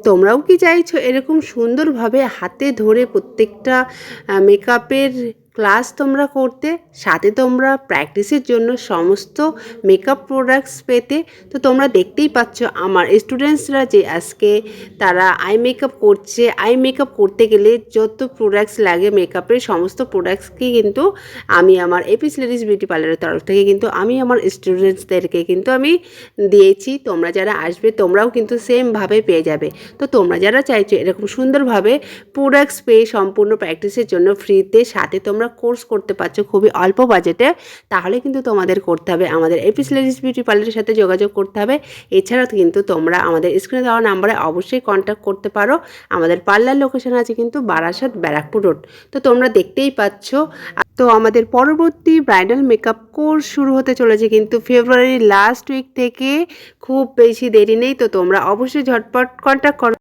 তোমরাও কি চাইছো এরকম সুন্দরভাবে হাতে ধরে প্রত্যেকটা মেকআপের ক্লাস তোমরা করতে, সাথে তোমরা প্র্যাকটিসের জন্য সমস্ত মেকআপ প্রোডাক্টস পেতে? তো তোমরা দেখতেই পাচ্ছ আমার স্টুডেন্টসরা যে আজকে তারা আই মেকআপ করছে। আই মেকআপ করতে গেলে যত প্রোডাক্টস লাগে মেকআপের সমস্ত প্রোডাক্টসকে কিন্তু আমি আমার এপিস লেডিস বিউটি পার্লারের তরফ থেকে কিন্তু আমি আমার স্টুডেন্টসদেরকে কিন্তু আমি দিয়েছি। তোমরা যারা আসবে তোমরাও কিন্তু সেমভাবে পেয়ে যাবে। তো তোমরা যারা চাইছো এরকম সুন্দরভাবে প্রোডাক্টস পেয়ে সম্পূর্ণ প্র্যাকটিসের জন্য ফ্রিতে, সাথে তোমরা কোর্স করতে পারছো খুবই অল্প বাজেটে, তাহলে কিন্তু তোমাদের করতে হবে আমাদের এপিস লেডিস বিউটি পার্লারের সাথে যোগাযোগ করতে হবে। এছাড়াও কিন্তু তোমরা আমাদের স্ক্রিনে দেওয়া নাম্বারে অবশ্যই কন্ট্যাক্ট করতে পারো। আমাদের পার্লার লোকেশন আছে কিন্তু বারাসাত ব্যারাকপুর রোড। তো তোমরা দেখতেই পাচ্ছ। তো আমাদের পরবর্তী ব্রাইডাল মেকআপ কোর্স শুরু হতে চলেছে কিন্তু ফেব্রুয়ারির লাস্ট উইক থেকে, খুব বেশি দেরি নেই। তো তোমরা অবশ্যই ঝটপট কন্ট্যাক্ট করো।